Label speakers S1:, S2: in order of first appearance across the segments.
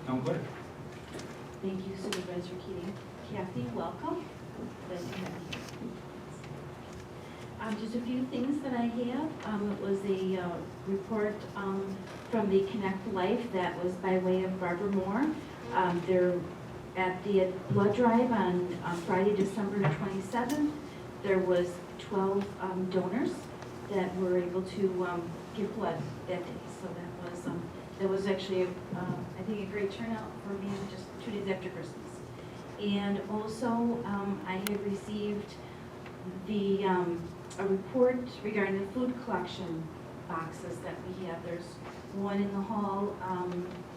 S1: Town Clerk.
S2: Thank you, Supervisor Keating. Kathy, welcome. Glad to have you. Just a few things that I have. It was a report from the Connect Life that was by way of Barbara Moore. They're at the blood drive on Friday, December 27th. There was 12 donors that were able to give blood that day. So that was actually, I think, a great turnout for me just 2 days after Christmas. And also, I have received a report regarding the food collection boxes that we have. There's one in the hall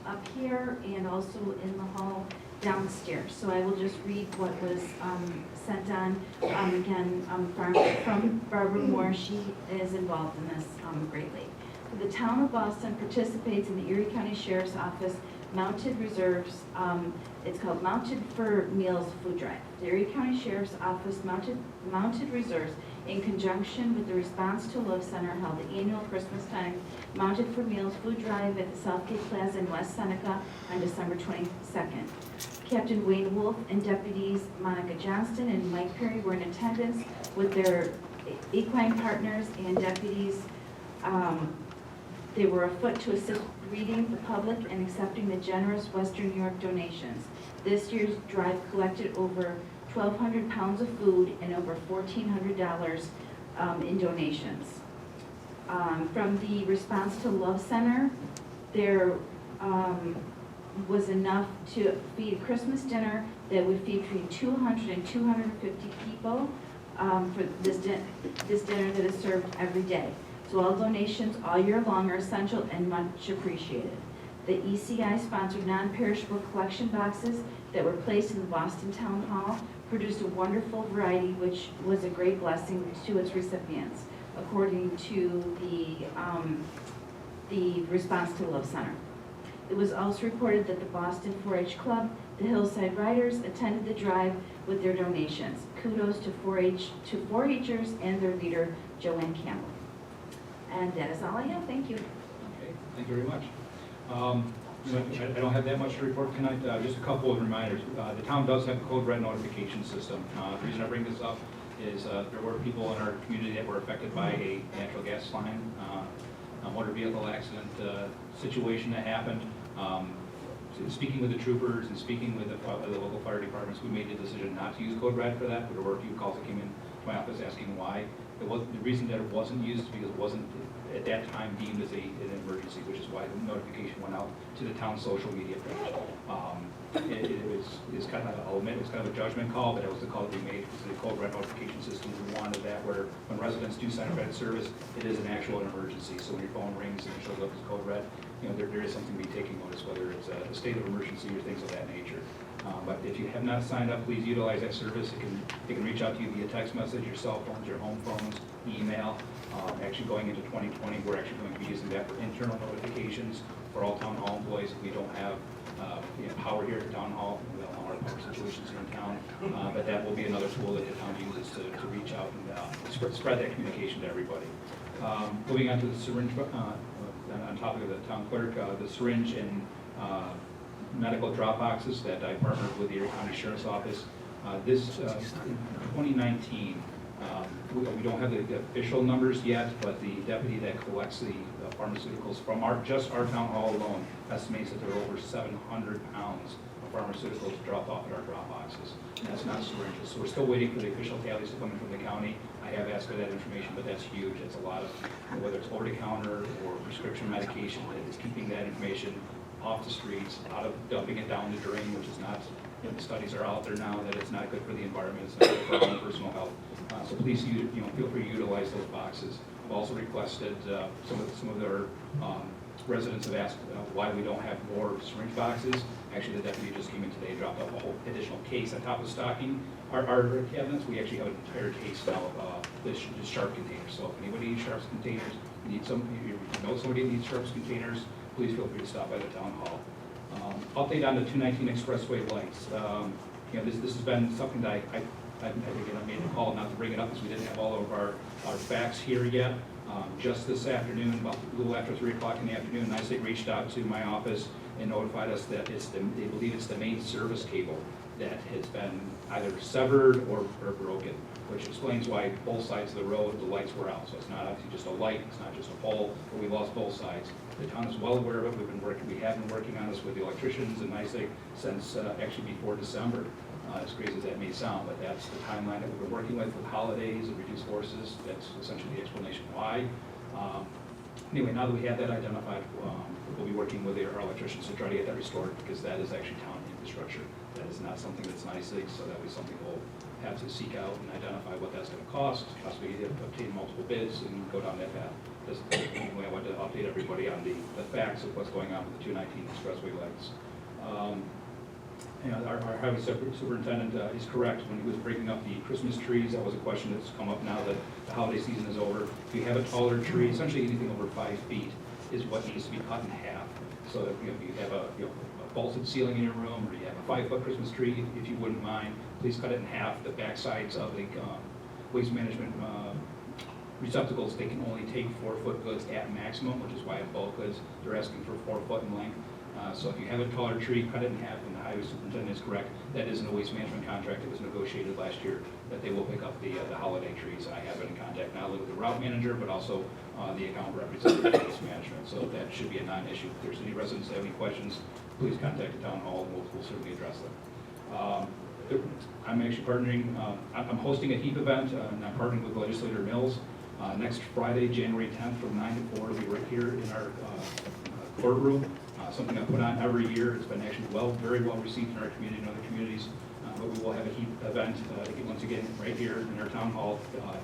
S2: up here and also in the hall downstairs. So I will just read what was sent on, again, from Barbara Moore. She is involved in this greatly. The town of Boston participates in the Erie County Sheriff's Office Mounted Reserves. It's called Mounted for Meals Food Drive. The Erie County Sheriff's Office Mounted Reserves, in conjunction with the Response to Love Center, held the annual Christmas time Mounted for Meals Food Drive at the Southgate Plaza in West Seneca on December 22nd. Captain Wayne Wolf and deputies Monica Johnston and Mike Perry were in attendance with their equine partners and deputies. They were afoot to assist greeting the public and accepting the generous Western New York donations. This year's drive collected over 1,200 pounds of food and over $1,400 in donations. From the Response to Love Center, there was enough to feed a Christmas dinner that would feed between 200 and 250 people for this dinner that is served every day. So all donations all year long are essential and much appreciated. The ECI sponsored non-perishable collection boxes that were placed in the Boston Town Hall produced a wonderful variety, which was a great blessing to its recipients, according to the Response to Love Center. It was also reported that the Boston 4-H Club, the Hillside Riders, attended the drive with their donations. Kudos to 4-Hers and their leader, Joanne Campbell. And that is all I have. Thank you.
S1: Okay, thank you very much. I don't have that much to report tonight. Just a couple of reminders. The town does have a code red notification system. The reason I bring this up is there were people in our community that were affected by a natural gas line, a motor vehicle accident situation that happened. Speaking with the troopers and speaking with the local fire departments, we made the decision not to use code red for that, but there were a few calls that came in to my office asking why. The reason that it wasn't used is because it wasn't at that time deemed as an emergency, which is why the notification went out to the town's social media page. It's kind of, I'll admit, it's kind of a judgment call, but that was the call that we made because of the code red notification system. We wanted that where when residents do sign up at service, it is an actual emergency. So when your phone rings and it shows up as code red, there is something to be taking notice, whether it's a state of emergency or things of that nature. But if you have not signed up, please utilize that service. It can reach out to you via text message, your cell phones, your home phones, email. Actually going into 2020, we're actually going to be using that for internal notifications for all town hall employees. If we don't have power here at town hall, we don't know our power situations here in town, but that will be another tool that the town uses to reach out and spread that communication to everybody. Moving on to the syringe, on topic of the town clerk, the syringe and medical drop boxes that I partnered with the Erie County Sheriff's Office. This in 2019, we don't have the official numbers yet, but the deputy that collects the pharmaceuticals from just our town hall alone estimates that there are over 700 pounds of pharmaceuticals dropped off at our drop boxes. And that's not syringes. So we're still waiting for the official tallies to come in from the county. I have asked for that information, but that's huge. It's a lot of, whether it's over-the-counter or prescription medication, it's keeping that information off the streets, out of dumping it down the drain, which is not, the studies are out there now that it's not good for the environment, it's not good for our own personal health. So please, feel free to utilize those boxes. I've also requested, some of their residents have asked why we don't have more syringe boxes. Actually, the deputy just came in today, dropped off a whole additional case on top of stocking our cabinets. We actually have an entire case now of the sharp containers. So if anybody needs sharps containers, you know somebody needs sharps containers, please feel free to stop by the town hall. Update on the 219 Expressway lights. This has been something that I made a call not to bring it up because we didn't have all of our facts here yet. Just this afternoon, about a little after 3 o'clock in the afternoon, NYSEG reached out to my office and notified us that they believe it's the main service cable that has been either severed or broken, which explains why both sides of the road, the lights were out. So it's not obviously just a light, it's not just a pole, but we lost both sides. The town is well aware of it. We have been working on this with the electricians and NYSEG since actually before December. As crazy as that may sound, but that's the timeline that we've been working with holidays and reduced forces. That's essentially the explanation why. Anyway, now that we have that identified, we'll be working with our electricians to try to get that restored, because that is actually town infrastructure. That is not something that's NYSEG, so that was something we'll have to seek out and identify what that's going to cost, possibly obtain multiple bids and go down that path. Anyway, I wanted to update everybody on the facts of what's going on with the 219 expressway lights. Our highway superintendent is correct when he was breaking up the Christmas trees. That was a question that's come up now that the holiday season is over. If you have a taller tree, essentially anything over 5 feet is what needs to be cut in half. So if you have a vaulted ceiling in your room, or you have a 5-foot Christmas tree, if you wouldn't mind, please cut it in half. The back sides of the waste management receptacles, they can only take 4-foot goods at maximum, which is why in bulk goods they're asking for 4 foot in length. So if you have a taller tree, cut it in half, and the highway superintendent is correct. That is in the waste management contract that was negotiated last year, that they will pick up the holiday trees. I have been in contact not only with the route manager, but also the account representative of waste management. So that should be a non-issue. If there's any residents that have any questions, please contact the town hall, and we'll certainly address them. I'm actually partnering, I'm hosting a HEAP event, and I'm partnering with Legislator Mills next Friday, January 10th from 9 to 4. We'll be right here in our courtroom. Something I put on every year. It's been actually very well received in our community and other communities. But we will have a HEAP event once again right here in our town hall,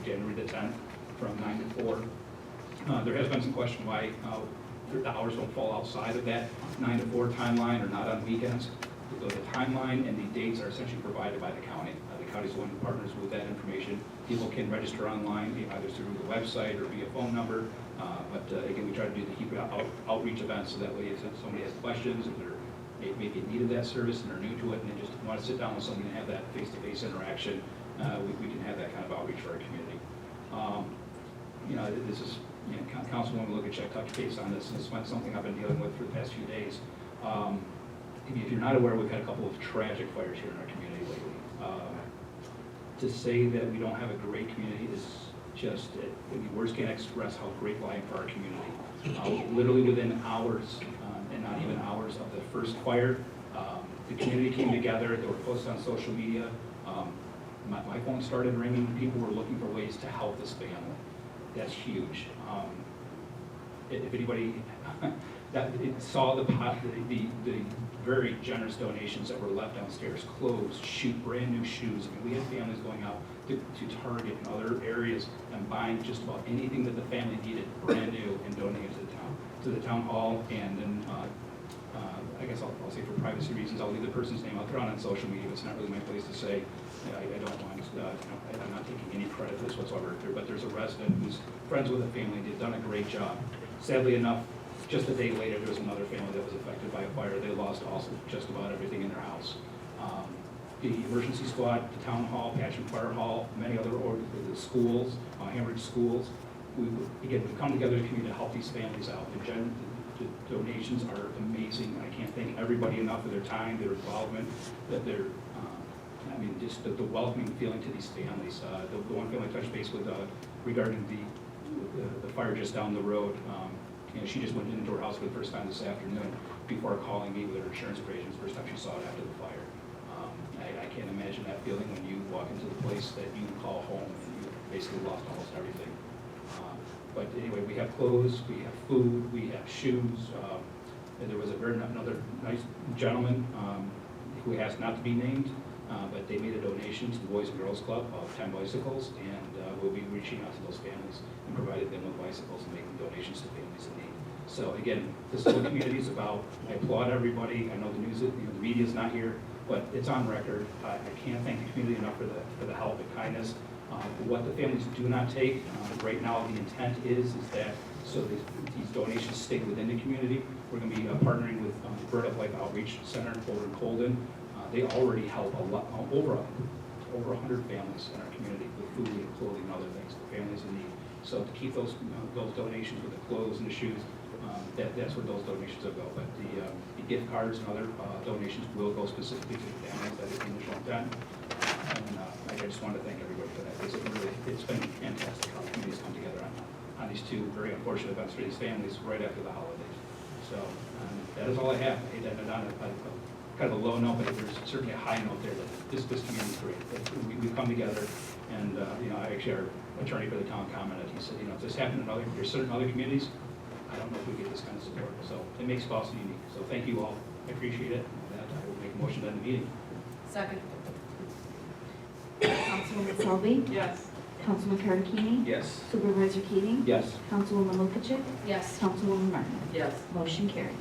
S1: January the 10th from 9 to 4. There has been some question why the hours don't fall outside of that 9 to 4 timeline or not on weekends. The timeline and the dates are essentially provided by the county. The county is the one who partners with that information. People can register online either through the website or via phone number. But again, we try to do the HEAP outreach events, so that way if somebody has questions, if they're maybe in need of that service and they're new to it and they just want to sit down with somebody and have that face-to-face interaction, we can have that kind of outreach for our community. This is, Councilwoman Lukacek touched base on this, and it's been something I've been dealing with for the past few days. If you're not aware, we've had a couple of tragic fires here in our community lately. To say that we don't have a great community is just, words can't express how grateful I am for our community. Literally within hours, and not even hours of the first fire, the community came together. They were posted on social media. My phone started ringing. People were looking for ways to help this family. That's huge. If anybody saw the very generous donations that were left downstairs, clothes, brand new shoes. We had families going out to Target and other areas and buying just about anything that the family needed, brand new, and donating it to the town hall. And then I guess I'll say for privacy reasons, I'll leave the person's name. I'll throw it on social media. It's not really my place to say. I don't want. I'm not taking any credit for this whatsoever. But there's a resident who's friends with the family. They've done a great job. Sadly enough, just a day later, there was another family that was affected by a fire. They lost also just about everything in their house. The emergency squad, the town hall, Patchen Fire Hall, many other the schools, Hambridge schools. We've come together as a community to help these families out. The donations are amazing. I can't thank everybody enough for their time, their involvement, that they're, just the welcoming feeling to these families. The one family I touched base with regarding the fire just down the road. She just went into her house for the first time this afternoon before calling me with her insurance appraisal. First time she saw it after the fire. I can't imagine that feeling when you walk into the place that you call home and you basically lost almost everything. But anyway, we have clothes, we have food, we have shoes. And there was another nice gentleman who asked not to be named, but they made a donation to the Boys and Girls Club of 10 bicycles, and we'll be reaching out to those families and providing them with bicycles and making donations to families in need. So again, this is what community is about. I applaud everybody. I know the news, the media is not here, but it's on record. I can't thank the community enough for the help and kindness. What the families do not take, right now the intent is that so these donations stay within the community. We're going to be partnering with the Bird of Life Outreach Center over in Colden. They already help a lot, over 100 families in our community with food and clothing and other things, the families in need. So to keep those donations with the clothes and the shoes, that's where those donations will go. But the gift cards and other donations will go specifically to the families. That is the initial intent. And I just want to thank everybody for that, because it's been fantastic how the communities come together on these two very unfortunate events for these families right after the holidays. So that is all I have. I hate to end it on a kind of a low note, but there's certainly a high note there that this community is great. That we've come together, and actually our attorney for the town commented. He said, if this happened in there's certain other communities, I don't know if we get this kind of support. So it makes Boston unique. So thank you all. I appreciate it. And that I will make a motion to end the meeting.
S3: Second.
S2: Councilwoman Selby?
S3: Yes.
S2: Councilman Karakini?
S1: Yes.
S2: Supervisor Keating?
S1: Yes.
S2: Councilwoman Lukacek?
S3: Yes.
S2: Councilwoman Martin?
S3: Yes.
S2: Motion carried.